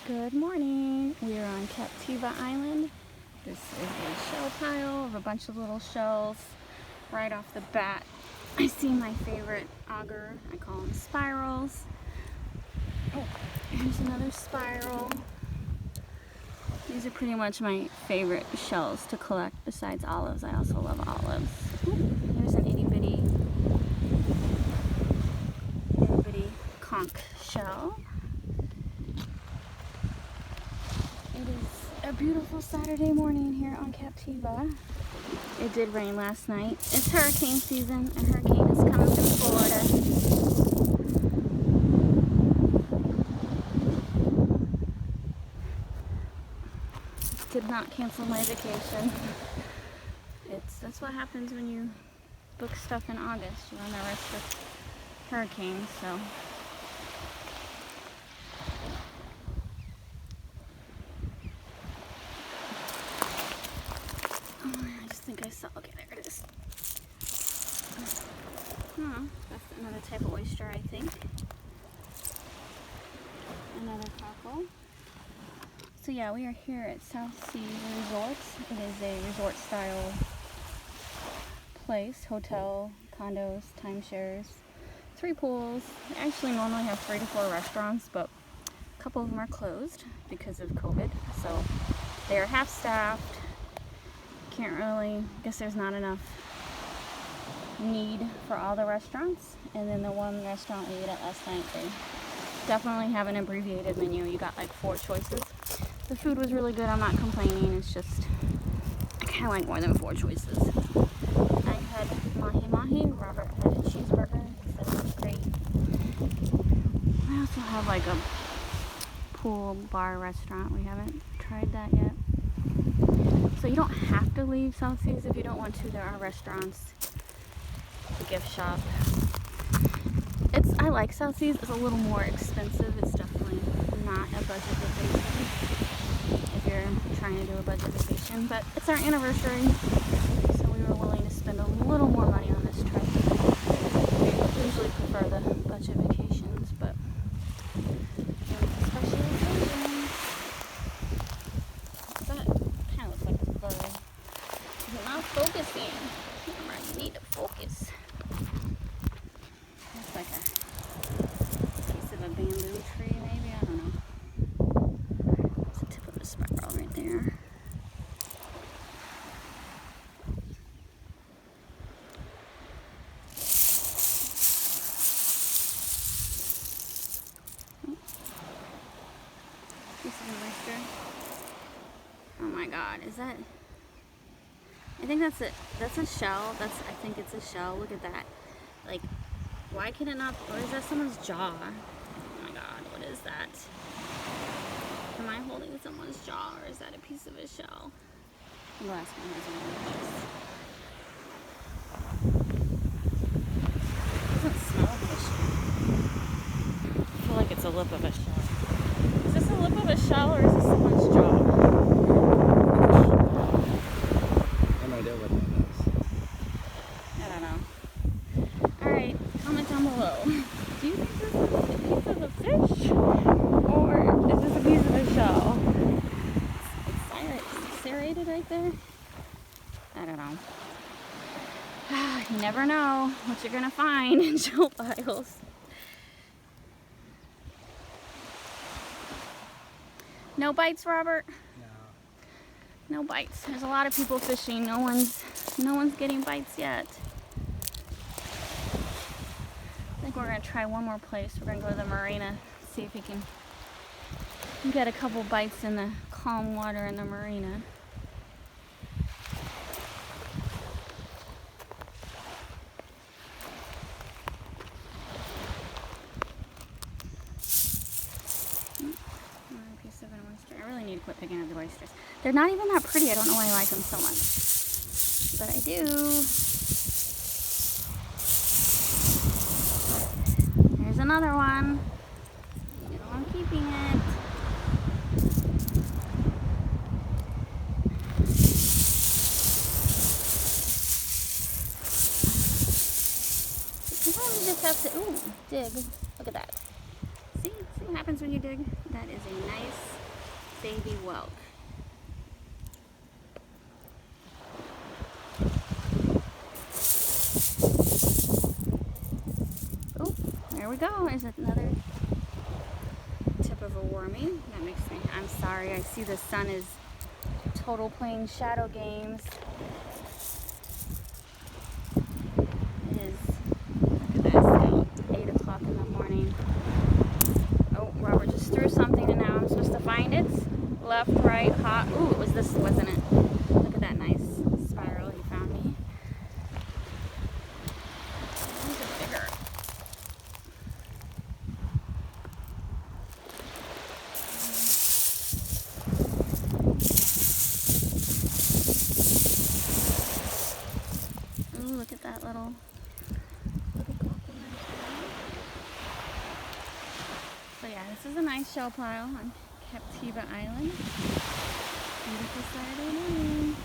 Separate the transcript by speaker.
Speaker 1: Good morning. We are on Captiva Island. This is a shell tile of a bunch of little shells. Right off the bat, I see my favorite auger. I call them spirals. Oh, here's another spiral. These are pretty much my favorite shells to collect besides olives. I also love olives. Ooh, here's an itty bitty conch shell. It is a beautiful Saturday morning here on Captiva. It did rain last night. It's hurricane season. A hurricane is coming to Florida. Did not cancel my vacation. That's what happens when you book stuff in August. You run the risk of hurricanes, so. I just think I saw, okay, there it is. That's another type of oyster, I think. Another cockle. So yeah, we are here at South Seas Resorts. It is a resort style place, hotel, condos, timeshares, 3 pools. They actually normally have 3 to 4 restaurants, but a couple of them are closed because of COVID. So they are half staffed. Can't really, I guess there's not enough need for all the restaurants. And then the one restaurant we ate at last night, they definitely have an abbreviated menu. You got like 4 choices. The food was really good, I'm not complaining. It's just, I kind of like more than 4 choices. I had mahi-mahi, Robert had a cheeseburger, he said it was great. I also have like a pool bar restaurant. We haven't tried that yet. So you don't have to leave South Seas if you don't want to. There are restaurants, a gift shop. I like South Seas. It's a little more expensive. It's definitely not a budget vacation if you're trying to do a budget vacation. But it's our anniversary, so we were willing to spend a little more money on this trip. We usually prefer the budget vacations, but it was a special occasion. That kind of looks like a bird. It's not focusing. Camera, you need to focus. Looks like a piece of a bamboo tree, maybe. I don't know. It's the tip of a spiral right there. Piece of an oyster. Oh my God, is that? I think that's it. That's a shell. I think it's a shell. Look at that. Like, why can it not? Or is that someone's jaw? Oh my God, what is that? Am I holding someone's jaw, or is that a piece of a shell? The last one has a little piece. Doesn't smell fishy. I feel like it's a lip of a shell. Is this a lip of a shell, or is this someone's jaw? Comment down below. Do you think this is a piece of a fish? Or is this a piece of a shell? It's serrated right there? I don't know. You never know what you're going to find in shell piles. No bites, Robert? No. No bites. There's a lot of people fishing. No one's getting bites yet. I think we're going to try one more place. We're going to go to the marina, see if we can get a couple bites in the calm water in the marina. Another piece of an oyster. I really need to quit picking up the oysters. They're not even that pretty. I don't know why I like them so much. But I do. Here's another one. You know I'm keeping it. Sometimes you just have to, dig. Look at that. See what happens when you dig? That is a nice baby whelk. Oh, there we go. There's another tip of a wormy. That makes me, I'm sorry, I see the sun is total playing shadow games. It is, look at that, still 8 o'clock in the morning. Oh, Robert just threw something and now I'm supposed to find it. Left, right, hot. Ooh, it was this, wasn't it? Look at that nice spiral he found me. These are bigger. Ooh, look at that little So yeah, this is a nice shell pile on Captiva Island. Beautiful Saturday morning.